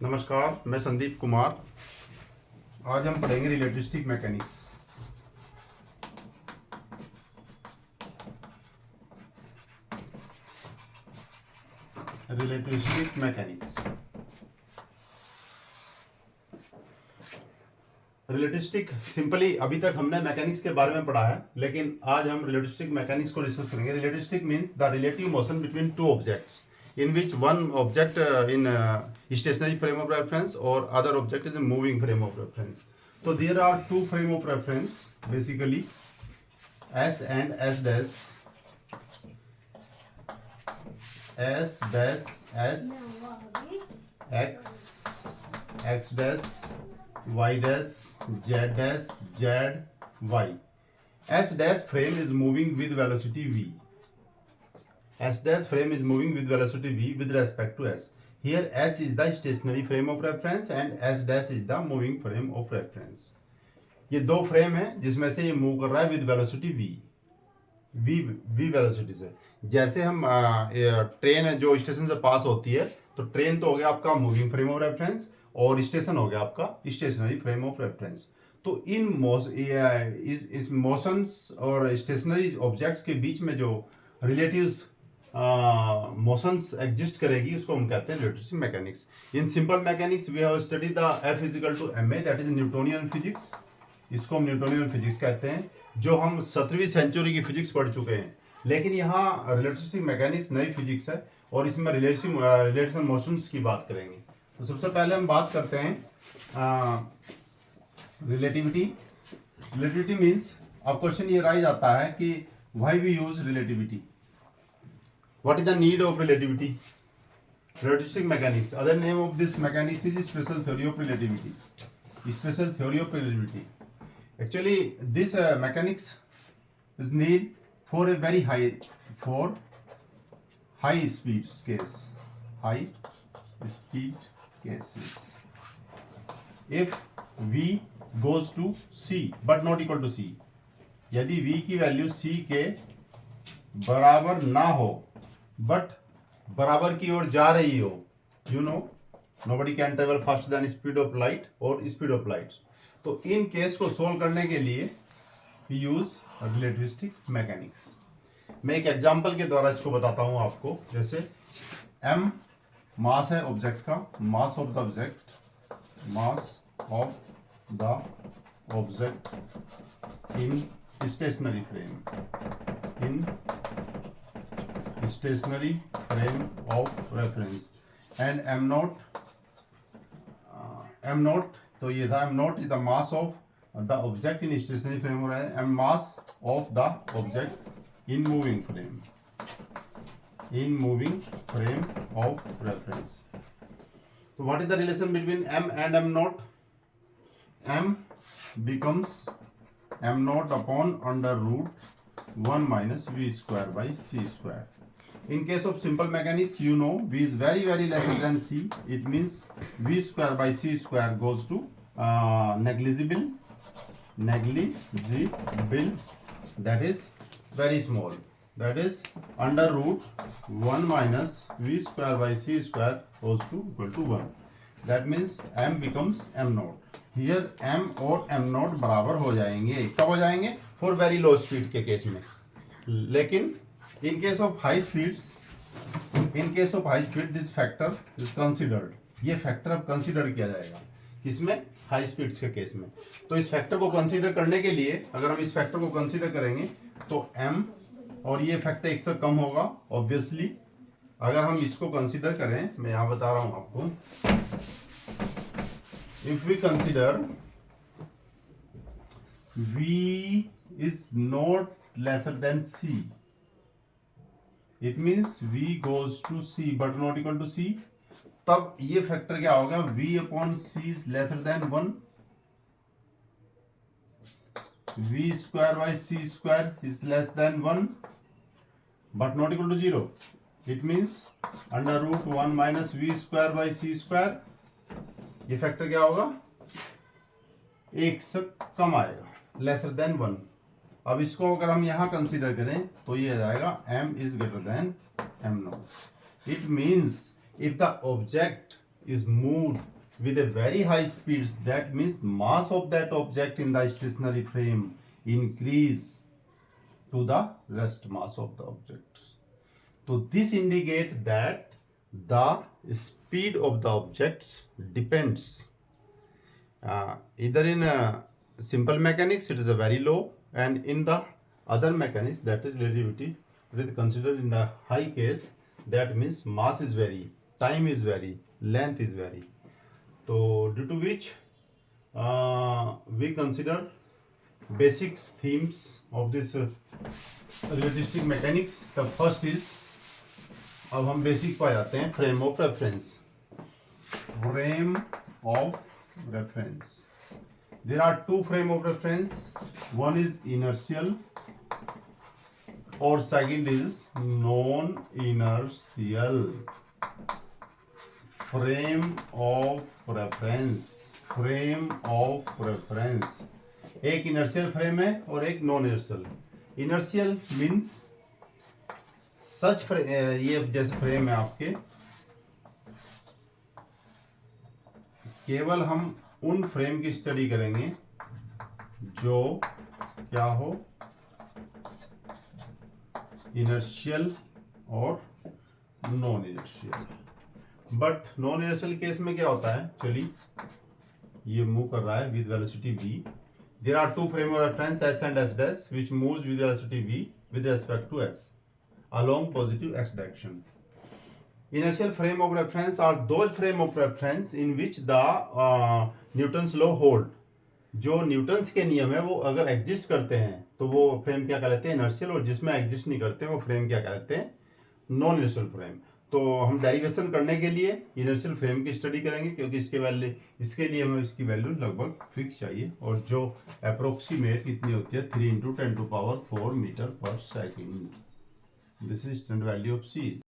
नमस्कार, मैं संदीप कुमार। आज हम पढ़ेंगे relativistic mechanics. Relativistic mechanics relativistic simply अभी तक हमने मैकेनिक्स के बारे में पढ़ा है, लेकिन आज हम रिलेटिविस्टिक मैकेनिक्स को डिस्कस करेंगे। Relativistic means the relative motion between two objects in which one object in stationary frame of reference or other object is in moving frame of reference. So there are two frame of reference basically, S and S dash, S dash, S, X, X dash, Y dash, Z dash, Z, Y. S dash frame is moving with velocity V. S dash frame is moving with velocity v with respect to s. Here s is the stationary frame of reference and s dash is the moving frame of reference. ये दो frame है जिसमें से ये move कर रहा है with velocity v velocity से। जैसे हम ट्रेन जो स्टेशन से पास होती है, तो ट्रेन तो हो गया आपका मूविंग फ्रेम ऑफ रेफरेंस और स्टेशन हो गया आपका स्टेशनरी फ्रेम ऑफ रेफरेंस। तो इस मोशंस और स्टेशनरी ऑब्जेक्ट्स के बीच में जो रिलेटिव्स मोशंस एग्जिस्ट करेगी उसको हम कहते हैं relativistic mechanics. In simple mechanics we have study the F is equal to ma, that is Newtonian physics. इसको हम न्यूटोनियन फिजिक्स कहते हैं, जो हम 17वीं सेंचुरी की फिजिक्स पढ़ चुके हैं। लेकिन यहाँ रिलेटिविस्टिक मैकेनिक्स नई फिजिक्स है और इसमें रिलेटिव मोशंस की बात करेंगे। तो सबसे पहले हम बात करते हैं रिलेटिविटी। रिलेटिविटी मीन्स अब क्वेश्चन ये राइज आता है कि why we use relativity, what is the need of relativity? Relativistic mechanics, other name of this mechanics is special theory of relativity. Special theory of relativity. Actually this mechanics is need for a very high speed case, high speed cases. If v goes to c but not equal to c, यदि v की value c के बराबर ना हो but बराबर की ओर जा रही हो, you know nobody can travel faster than speed of light और स्पीड ऑफ लाइट। तो इन केस को सोल्व करने के लिए वी यूज रिलेटिविस्टिक मैकेनिक्स। मैं एक एग्जांपल के द्वारा इसको बताता हूं आपको। जैसे m मास है ऑब्जेक्ट का, mass of the object, mass of the object in stationary frame, in stationary frame of reference, and m naught तो ये था m naught is the mass of the object in stationary frame of reference and mass of the object in moving frame of reference. So what is the relation between m and m naught? M becomes m naught upon under root 1 minus v square by c square. In case of simple mechanics, you know v is very lesser than c. It means v square by c square goes to negligible, that is very small, that is under root 1 minus v square by c square goes to equal to 1. That means m becomes m naught. Here m और m naught बराबर हो जाएंगे। कब हो जाएंगे? For very low speed के case में। लेकिन in case of high speed this factor is considered. ये फैक्टर अब कंसीडर किया जाएगा किसमें? हाई स्पीड्स के केस में। तो इस फैक्टर को कंसीडर करने के लिए अगर हम इस फैक्टर को कंसीडर करेंगे तो m और ये फैक्टर एक से कम होगा ऑब्वियसली। अगर हम इसको कंसीडर करें, मैं यहां बता रहा हूं आपको, if we consider v is not lesser than c, it means v goes to c but not equal to c, तब ये फैक्टर क्या होगा? v upon c is lesser than 1, v square by c square is less than 1 but not equal to 0. It means under root 1 minus v square by c square, ये factor क्या होगा? एक से कम आएगा, lesser than 1. अब इसको अगर हम यहाँ कंसीडर करें तो ये आ जाएगा m is greater than m naught. It means if the object is moved with a very high speed, that means mass of that object in the stationary frame increase to the rest mass of the object. So this indicate that the speed of the objects depends either in simple mechanics it is a very low, and in the other mechanics, that is relativity, it is considered in the high case. That means mass is vary, time is vary, length is vary. So due to which we consider basics themes of this relativistic mechanics. The first is, अब हम basic पर जाते हैं, frame of reference. Frame of reference. There are two frame of reference. One is inertial or second is non-inertial. Frame of reference. Frame of reference. एक inertial frame है और एक non-inertial. Inertial means such ये जैसे frame है आपके, केवल हम उन फ्रेम की स्टडी करेंगे जो क्या हो, इनर्शियल और non inertial. But non inertial case में क्या होता है, चलिए ये मूव कर रहा है with velocity v. There are two frame of reference s and s dash which moves with velocity v with respect to s along positive x direction. Inertial frame of reference are those frame of reference in which the Newton's law hold. जो Newton's के नियम है वो अगर exist करते हैं तो वो फ्रेम क्या कहलाते हैं, इनर्शियल, और जिसमें एग्जिस्ट नहीं करते वो फ्रेम क्या कहलाते हैं, नॉन इनर्शियल फ्रेम. तो हम डेरिवेशन करने के लिए इनर्शियल फ्रेम की स्टडी करेंगे, क्योंकि इसके लिए हमें इसकी वैल्यू लगभग फिक्स चाहिए, और जो अप्रोक्सीमेट कितनी होती है, 3 × 10⁴ मीटर पर second. This is standard value of C.